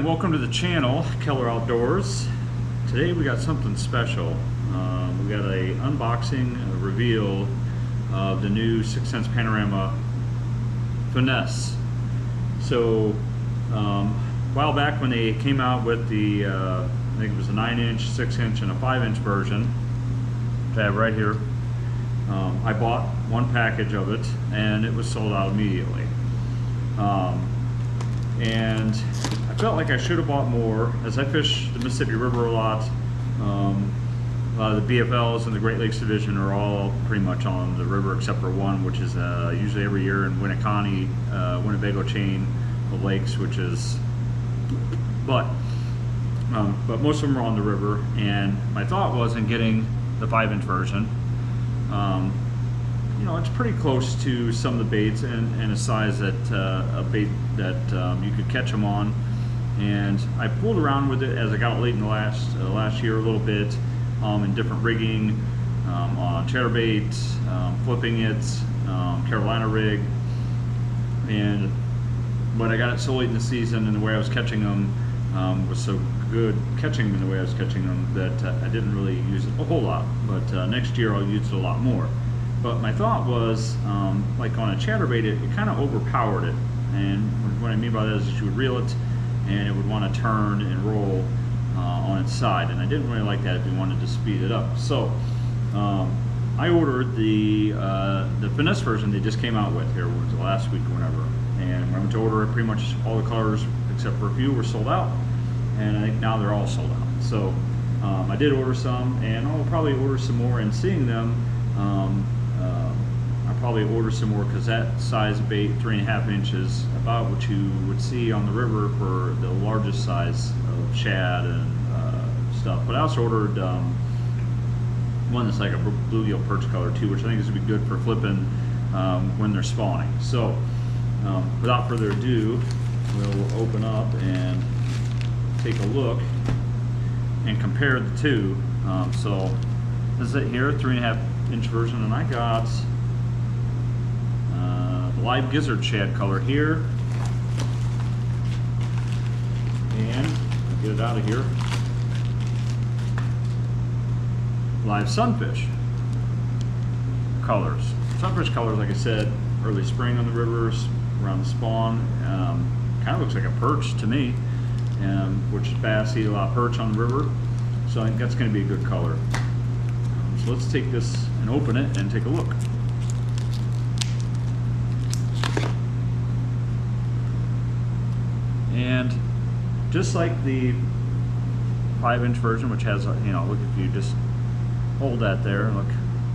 and welcome to the channel, Keller Outdoors. Today we got something special. We got a unboxing, a reveal of the new 6" Panorama Finesse. So a while back when they came out with the, I think it was a 9-inch, 6-inch, and a 5-inch version, which I have right here, I bought one package of it and it was sold out immediately. And I felt like I should have bought more, as I fish the Mississippi River a lot. The BFLs and the Great Lakes Division are all pretty much on the river except for one, which is usually every year in Winneconne, Winnebago chain of lakes, which is, but most of them are on the river. And my thought was in getting the 5-inch version. You know, it's pretty close to some of the baits and a size that a bait that you could catch them on. And I fooled around with it as I got it late in the last year a little bit, in different rigging, on chatterbait, flipping it, Carolina rig. And but I got it so late in the season, and the way I was catching them was so good, catching them in the way I was catching them, that I didn't really use it a whole lot. But next year I'll use it a lot more. But my thought was, like on a chatterbait, it kind of overpowered it. And what I mean by that is you would reel it, and it would want to turn and roll on its side. And I didn't really like that if you wanted to speed it up. So I ordered the Finesse version they just came out with here, was the last week or whatever. And when I went to order it, pretty much all the colors except for a few were sold out. And I think now they're all sold out. So I did order some, and I'll probably order some more. And seeing them, I'll probably order some more, because that size bait, 3.5 inches, about what you would see on the river for the largest size of shad and stuff. But I also ordered one that's like a bluegill perch color too, which I think is going to be good for flipping when they're spawning. So without further ado, we'll open up and take a look and compare the two. So this is it here, 3.5-inch version, and I got live gizzard shad color here, and I'll get it out of here, live sunfish colors. Sunfish colors, like I said, early spring on the rivers, around the spawn. Kind of looks like a perch to me, which is bass eat a lot of perch on the river, so I think that's going to be a good color. So let's take this and open it and take a look. And just like the 5-inch version, which has, you know, look, if you just hold that there,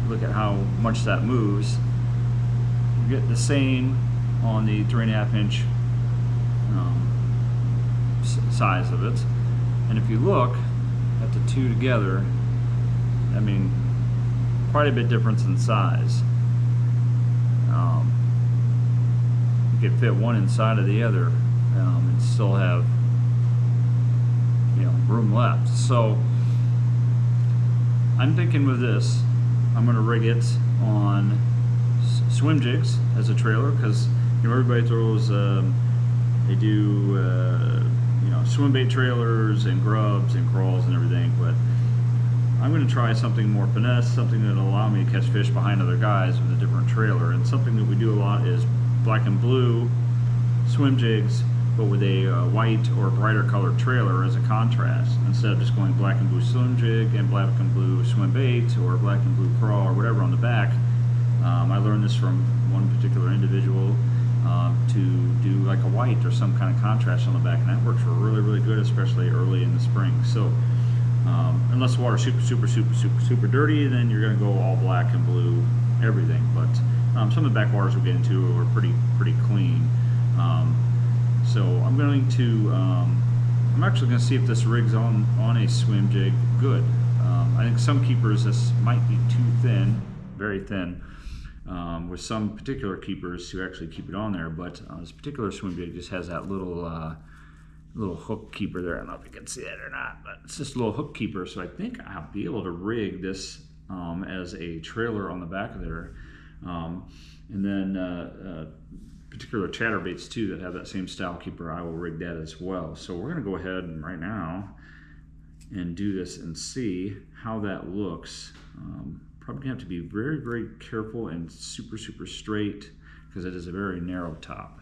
look at how much that moves. You get the same on the 3.5-inch size of it. And if you look at the two together, I mean, quite a bit difference in size. You could fit one inside of the other, and still have, you know, room left. So I'm thinking with this, I'm going to rig it on swim jigs as a trailer, because, you know, everybody throws, they do, you know, swim bait trailers and grubs and crawls and everything, but I'm going to try something more finesse, something that will allow me to catch fish behind other guys with a different trailer. And something that we do a lot is black and blue swim jigs, but with a white or brighter colored trailer as a contrast, instead of just going black and blue swim jig and black and blue swim bait, or black and blue crawl, or whatever on the back. I learned this from one particular individual, to do like a white or some kind of contrast on the back, and that works really, really good, especially early in the spring. So unless the water's super dirty, then you're going to go all black and blue everything. But some of the backwaters we'll get into are pretty clean. So I'm going to, I'm actually going to see if this rigs on a swim jig good. I think some keepers this might be too thin, very thin, with some particular keepers to actually keep it on there. But this particular swim jig just has that little hook keeper there. I don't know if you can see that or not, but it's just a little hook keeper. So I think I'll be able to rig this as a trailer on the back of there, and then particular chatterbaits too that have that same style keeper, I will rig that as well. So we're gonna go ahead and right now and do this and see how that looks. Probably gonna have to be very, very careful and super, super straight because it is a very narrow top.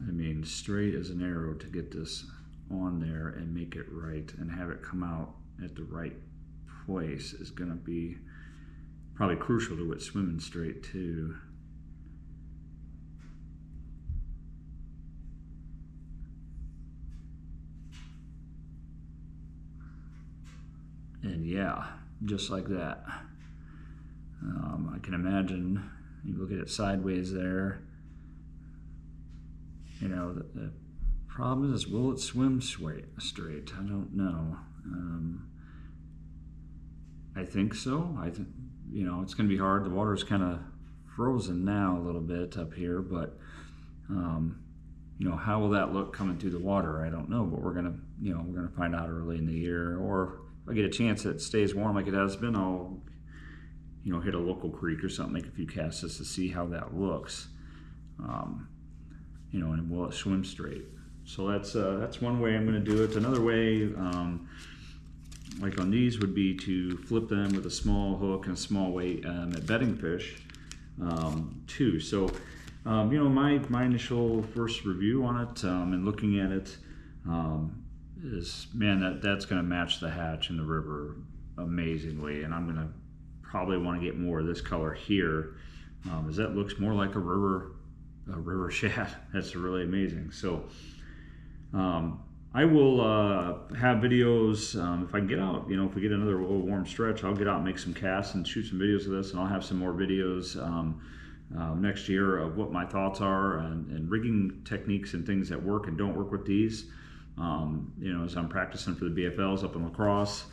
I mean, straight as an arrow to get this on there and make it right and have it come out at the right place is gonna be probably crucial to it swimming straight too. And yeah, just like that. I can imagine, you look at it sideways there, you know, the problem is, will it swim straight? I don't know. I think so. I think, you know, it's going to be hard. The water's kind of frozen now a little bit up here, but you know, how will that look coming through the water? I don't know, but we're gonna, you know, we're gonna find out early in the year. Or if I get a chance that it stays warm like it has been, I'll, you know, hit a local creek or something, make a few casts just to see how that looks. You know, and will it swim straight? So that's one way I'm going to do it. Another way, like on these, would be to flip them with a small hook and a small weight at bedding fish too. So you know, my initial first review on it and looking at it is, man, that's going to match the hatch in the river amazingly, and I'm going to probably want to get more of this color here, as that looks more like a river shad. That's really amazing. So I will have videos if I can get out. You know, if we get another little warm stretch, I'll get out and make some casts and shoot some videos of this, and I'll have some more videos next year of what my thoughts are and rigging techniques and things that work and don't work with these. You know, as I'm practicing for the BFLs up in La Crosse,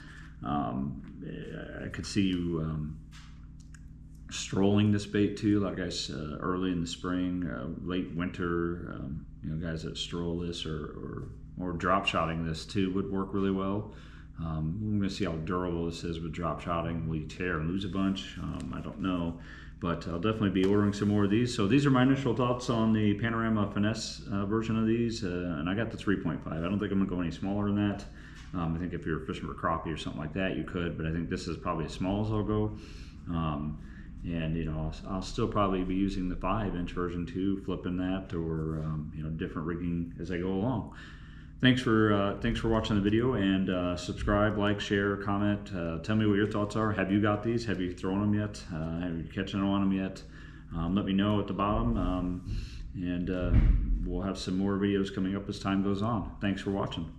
I could see you strolling this bait too, like guys early in the spring, late winter. You know, guys that stroll this or drop shotting this too would work really well. We're going to see how durable this is with drop shotting. Will you tear and lose a bunch? I don't know, but I'll definitely be ordering some more of these. So these are my initial thoughts on the Panorama Finesse version of these, and I got the 3.5. I don't think I'm going to go any smaller than that. I think if you're fishing for crappie or something like that, you could, but I think this is probably as small as I'll go. And you know, I'll still probably be using the 5-inch version too, flipping that, or you know, different rigging as I go along. Thanks for watching the video, and subscribe, like, share, comment. Tell me what your thoughts are. Have you got these? Have you thrown them yet? Have you catching on them yet? Let me know at the bottom, and we'll have some more videos coming up as time goes on. Thanks for watching.